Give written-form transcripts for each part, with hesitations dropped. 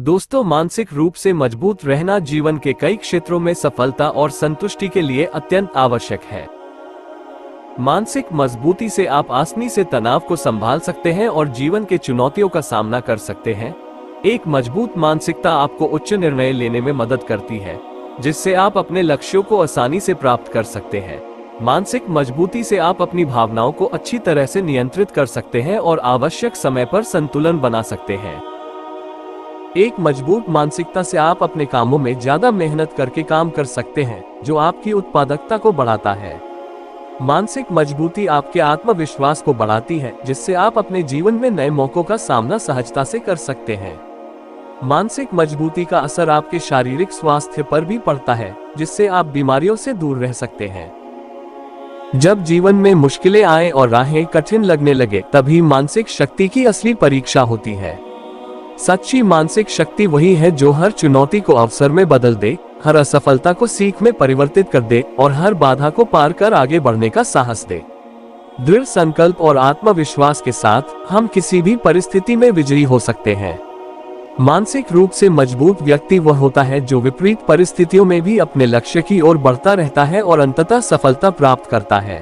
दोस्तों, मानसिक रूप से मजबूत रहना जीवन के कई क्षेत्रों में सफलता और संतुष्टि के लिए अत्यंत आवश्यक है। मानसिक मजबूती से आप आसानी से तनाव को संभाल सकते हैं और जीवन के चुनौतियों का सामना कर सकते हैं। एक मजबूत मानसिकता आपको उच्च निर्णय लेने में मदद करती है, जिससे आप अपने लक्ष्यों को आसानी से प्राप्त कर सकते हैं। मानसिक मजबूती से आप अपनी भावनाओं को अच्छी तरह से नियंत्रित कर सकते हैं और आवश्यक समय पर संतुलन बना सकते हैं। एक मजबूत मानसिकता से आप अपने कामों में ज्यादा मेहनत करके काम कर सकते हैं, जो आपकी उत्पादकता को बढ़ाता है। मानसिक मजबूती आपके आत्मविश्वास को बढ़ाती है, जिससे आप अपने जीवन में नए मौकों का सामना सहजता से कर सकते हैं। मानसिक मजबूती का असर आपके शारीरिक स्वास्थ्य पर भी पड़ता है, जिससे आप बीमारियों से दूर रह सकते हैं। जब जीवन में मुश्किलें आए और राहें कठिन लगने लगे, तभी मानसिक शक्ति की असली परीक्षा होती है। सच्ची मानसिक शक्ति वही है जो हर चुनौती को अवसर में बदल दे, हर असफलता को सीख में परिवर्तित कर दे और हर बाधा को पार कर आगे बढ़ने का साहस दे। दृढ़ संकल्प और आत्मविश्वास के साथ हम किसी भी परिस्थिति में विजयी हो सकते हैं। मानसिक रूप से मजबूत व्यक्ति वह होता है जो विपरीत परिस्थितियों में भी अपने लक्ष्य की ओर बढ़ता रहता है और अंततः सफलता प्राप्त करता है।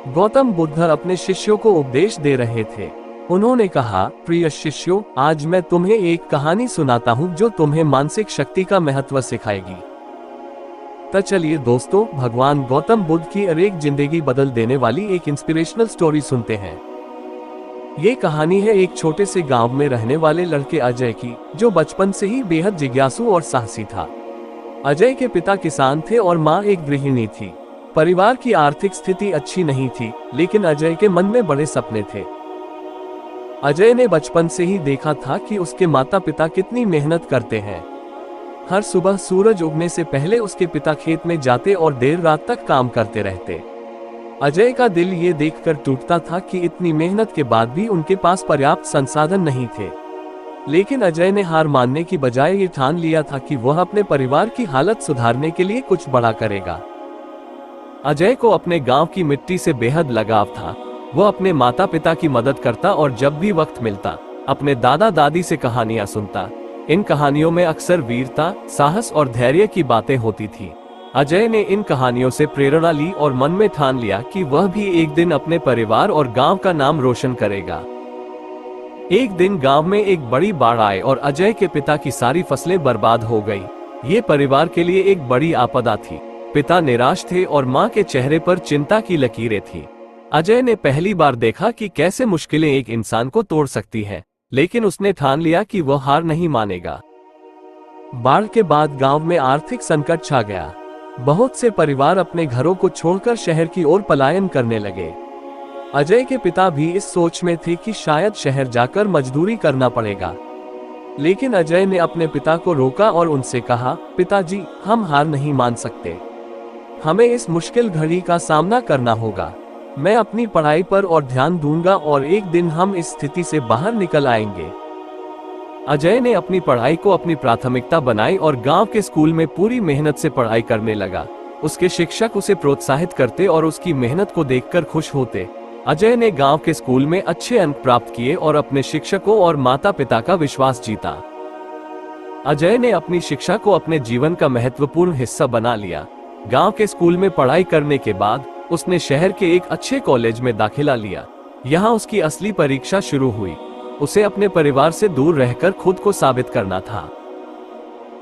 गौतम बुद्ध अपने शिष्यों को उपदेश दे रहे थे। उन्होंने कहा, प्रिय शिष्यों, आज मैं तुम्हें एक कहानी सुनाता हूँ जो तुम्हें मानसिक शक्ति का महत्व सिखाएगी। तो चलिए दोस्तों, भगवान गौतम बुद्ध की एक जिंदगी बदल देने वाली एक इंस्पिरेशनल स्टोरी सुनते हैं। ये कहानी है एक छोटे से गांव में रहने वाले लड़के अजय की, जो बचपन से ही बेहद जिज्ञासु और साहसी था। अजय के पिता किसान थे और माँ एक गृहिणी थी। परिवार की आर्थिक स्थिति अच्छी नहीं थी, लेकिन अजय के मन में बड़े सपने थे। अजय ने बचपन से ही देखा था कि उसके माता पिता कितनी मेहनत करते हैं। हर सुबह सूरज उगने से पहले उसके पिता खेत में जाते और देर रात तक काम करते रहते। अजय का दिल ये देखकर टूटता था कि इतनी मेहनत के बाद भी उनके पास पर्याप्त संसाधन नहीं थे। लेकिन अजय ने हार मानने की बजाय ये ठान लिया था कि वह अपने परिवार की हालत सुधारने के लिए कुछ बड़ा करेगा। अजय को अपने गांव की मिट्टी से बेहद लगाव था। वह अपने माता पिता की मदद करता और जब भी वक्त मिलता अपने दादा दादी से कहानियां सुनता। इन कहानियों में अक्सर वीरता, साहस और धैर्य की बातें होती थी। अजय ने इन कहानियों से प्रेरणा ली और मन में ठान लिया कि वह भी एक दिन अपने परिवार और गांव का नाम रोशन करेगा। एक दिन गांव में एक बड़ी बाढ़ आई और अजय के पिता की सारी फसलें बर्बाद हो गई। ये परिवार के लिए एक बड़ी आपदा थी। पिता निराश थे और माँ के चेहरे पर चिंता की लकीरें थी। अजय ने पहली बार देखा कि कैसे मुश्किलें एक इंसान को तोड़ सकती हैं, लेकिन उसने ठान लिया कि वह हार नहीं मानेगा। बाढ़ के बाद गांव में आर्थिक संकट छा गया। बहुत से परिवार अपने घरों को छोड़कर शहर की ओर पलायन करने लगे। अजय के पिता भी इस सोच में थे कि शायद शहर जाकर मजदूरी करना पड़ेगा। लेकिन अजय ने अपने पिता को रोका और उनसे कहा, पिताजी, हम हार नहीं मान सकते। हमें इस मुश्किल घड़ी का सामना करना होगा। मैं अपनी पढ़ाई पर और ध्यान दूंगा और एक दिन हम इस स्थिति से बाहर निकल आएंगे। अजय ने अपनी पढ़ाई को अपनी प्राथमिकता बनाई और गांव के स्कूल में पूरी मेहनत से पढ़ाई करने लगा। उसके शिक्षक उसे प्रोत्साहित करते और उसकी मेहनत को देखकर खुश होते। अजय ने गांव के स्कूल में अच्छे अंक प्राप्त किए और अपने शिक्षकों और माता पिता का विश्वास जीता। अजय ने अपनी शिक्षा को अपने जीवन का महत्वपूर्ण हिस्सा बना लिया। गांव के स्कूल में पढ़ाई करने के बाद उसने शहर के एक अच्छे कॉलेज में दाखिला लिया। यहाँ उसकी असली परीक्षा शुरू हुई। उसे अपने परिवार से दूर रहकर खुद को साबित करना था।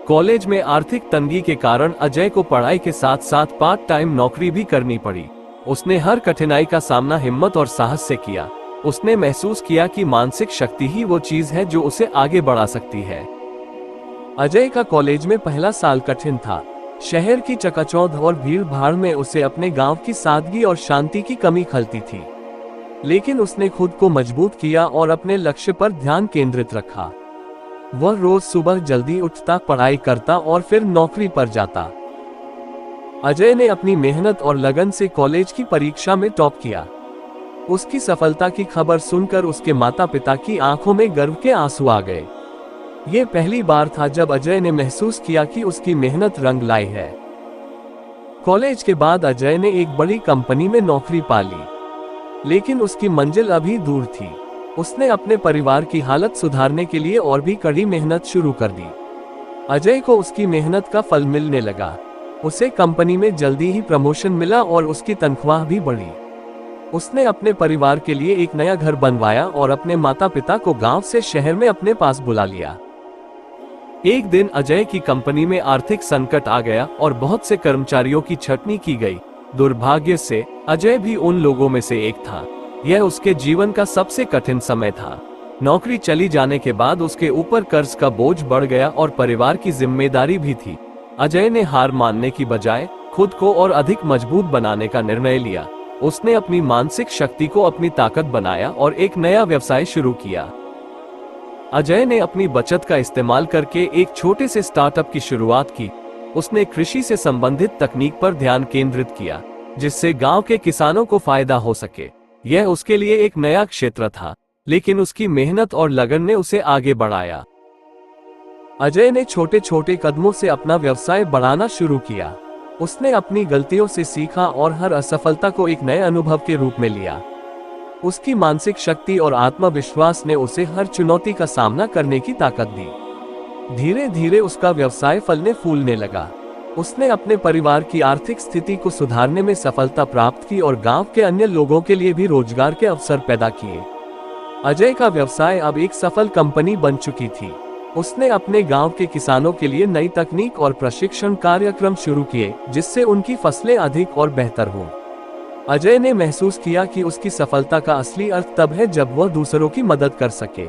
कॉलेज में आर्थिक तंगी के कारण अजय को पढ़ाई के साथ साथ पार्ट टाइम नौकरी भी करनी पड़ी। उसने हर कठिनाई का सामना हिम्मत और साहस से किया। उसने महसूस किया कि मानसिक शक्ति ही वो चीज है जो उसे आगे बढ़ा सकती है। अजय का कॉलेज में पहला साल कठिन था। शहर की चकाचौंध और भीड़ भाड़ में उसे अपने गांव की सादगी और शांति की कमी खलती थी। लेकिन उसने खुद को मजबूत किया और अपने लक्ष्य पर ध्यान केंद्रित रखा। वह रोज सुबह जल्दी उठता, पढ़ाई करता और फिर नौकरी पर जाता। अजय ने अपनी मेहनत और लगन से कॉलेज की परीक्षा में टॉप किया। उसकी सफलता की खबर सुनकर उसके माता पिता की आंखों में गर्व के आंसू आ गए। ये पहली बार था जब अजय ने महसूस किया कि उसकी मेहनत रंग लाई है। कॉलेज के बाद अजय ने एक बड़ी कंपनी में नौकरी पा ली, लेकिन उसकी मंजिल अभी दूर थी। उसने अपने परिवार की हालत सुधारने के लिए और भी कड़ी मेहनत शुरू कर दी। अजय को उसकी मेहनत का फल मिलने लगा। उसे कंपनी में जल्दी ही प्रमोशन मिला और उसकी तनख्वाह भी बढ़ी। उसने अपने परिवार के लिए एक नया घर बनवाया और अपने माता पिता को गांव से शहर में अपने पास बुला लिया। एक दिन अजय की कंपनी में आर्थिक संकट आ गया और बहुत से कर्मचारियों की छटनी की गई। दुर्भाग्य से अजय भी उन लोगों में से एक था। यह उसके जीवन का सबसे कठिन समय था। नौकरी चली जाने के बाद उसके ऊपर कर्ज का बोझ बढ़ गया और परिवार की जिम्मेदारी भी थी। अजय ने हार मानने की बजाय खुद को और अधिक मजबूत बनाने का निर्णय लिया। उसने अपनी मानसिक शक्ति को अपनी ताकत बनाया और एक नया व्यवसाय शुरू किया। अजय ने अपनी बचत का इस्तेमाल करके एक छोटे से स्टार्टअप की शुरुआत की। उसने कृषि से संबंधित तकनीक पर ध्यान केंद्रित किया, जिससे गांव के किसानों को फायदा हो सके। यह उसके लिए एक नया क्षेत्र था, लेकिन उसकी मेहनत और लगन ने उसे आगे बढ़ाया। अजय ने छोटे छोटे कदमों से अपना व्यवसाय बढ़ाना शुरू किया। उसने अपनी गलतियों से सीखा और हर असफलता को एक नए अनुभव के रूप में लिया। उसकी मानसिक शक्ति और आत्मविश्वास ने उसे हर चुनौती का सामना करने की ताकत दी। धीरे धीरे उसका व्यवसाय फलने फूलने लगा। उसने अपने परिवार की आर्थिक स्थिति को सुधारने में सफलता प्राप्त की और गांव के अन्य लोगों के लिए भी रोजगार के अवसर पैदा किए। अजय का व्यवसाय अब एक सफल कंपनी बन चुकी थी। उसने अपने गांव के किसानों के लिए नई तकनीक और प्रशिक्षण कार्यक्रम शुरू किए, जिससे उनकी फसलें अधिक और बेहतर हों। अजय ने महसूस किया कि उसकी सफलता का असली अर्थ तब है जब वह दूसरों की मदद कर सके।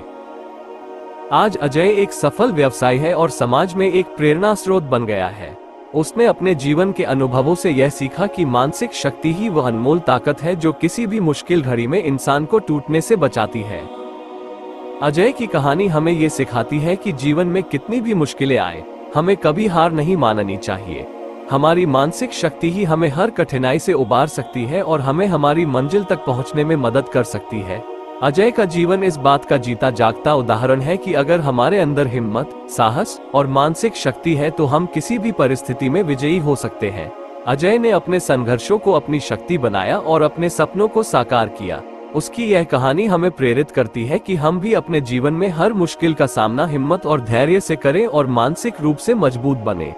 आज अजय एक सफल व्यवसायी है और समाज में एक प्रेरणा स्रोत बन गया है। उसने अपने जीवन के अनुभवों से यह सीखा कि मानसिक शक्ति ही वह अनमोल ताकत है जो किसी भी मुश्किल घड़ी में इंसान को टूटने से बचाती है। अजय की कहानी हमें ये सिखाती है कि जीवन में कितनी भी मुश्किलें आए, हमें कभी हार नहीं माननी चाहिए। हमारी मानसिक शक्ति ही हमें हर कठिनाई से उबार सकती है और हमें हमारी मंजिल तक पहुंचने में मदद कर सकती है। अजय का जीवन इस बात का जीता जागता उदाहरण है कि अगर हमारे अंदर हिम्मत, साहस और मानसिक शक्ति है तो हम किसी भी परिस्थिति में विजयी हो सकते हैं। अजय ने अपने संघर्षों को अपनी शक्ति बनाया और अपने सपनों को साकार किया। उसकी यह कहानी हमें प्रेरित करती है कि हम भी अपने जीवन में हर मुश्किल का सामना हिम्मत और धैर्य से करें और मानसिक रूप से मजबूत बने।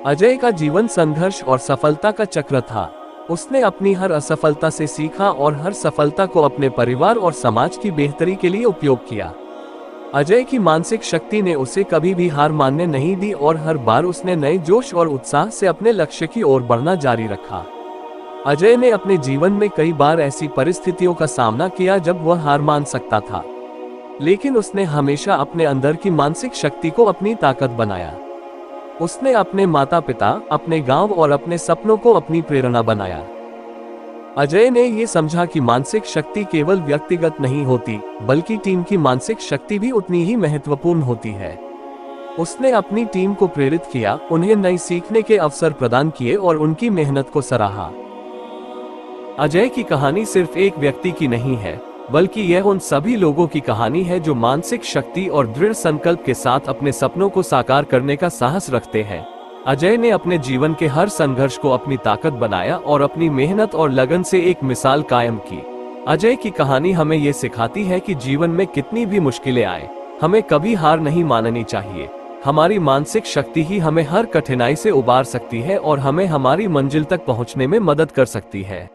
अजय का जीवन संघर्ष और सफलता का चक्र था। उसने अपनी हर असफलता से सीखा और हर सफलता को अपने परिवार और समाज की बेहतरी के लिए उपयोग किया। अजय की मानसिक शक्ति ने उसे कभी भी हार मानने नहीं दी और हर बार उसने नए जोश और उत्साह से अपने लक्ष्य की ओर बढ़ना जारी रखा। अजय ने अपने जीवन में कई बार ऐसी परिस्थितियों का सामना किया जब वह हार मान सकता था, लेकिन उसने हमेशा अपने अंदर की मानसिक शक्ति को अपनी ताकत बनाया। उसने अपने माता पिता, अपने गांव और अपने सपनों को अपनी प्रेरणा बनाया। अजय ने ये समझा कि मानसिक शक्ति केवल व्यक्तिगत नहीं होती, बल्कि टीम की मानसिक शक्ति भी उतनी ही महत्वपूर्ण होती है। उसने अपनी टीम को प्रेरित किया, उन्हें नई सीखने के अवसर प्रदान किए और उनकी मेहनत को सराहा। अजय की कहानी सिर्फ एक व्यक्ति की नहीं है, बल्कि यह उन सभी लोगों की कहानी है जो मानसिक शक्ति और दृढ़ संकल्प के साथ अपने सपनों को साकार करने का साहस रखते हैं। अजय ने अपने जीवन के हर संघर्ष को अपनी ताकत बनाया और अपनी मेहनत और लगन से एक मिसाल कायम की। अजय की कहानी हमें ये सिखाती है कि जीवन में कितनी भी मुश्किलें आए, हमें कभी हार नहीं माननी चाहिए। हमारी मानसिक शक्ति ही हमें हर कठिनाई से उबार सकती है और हमें हमारी मंजिल तक पहुंचने में मदद कर सकती है।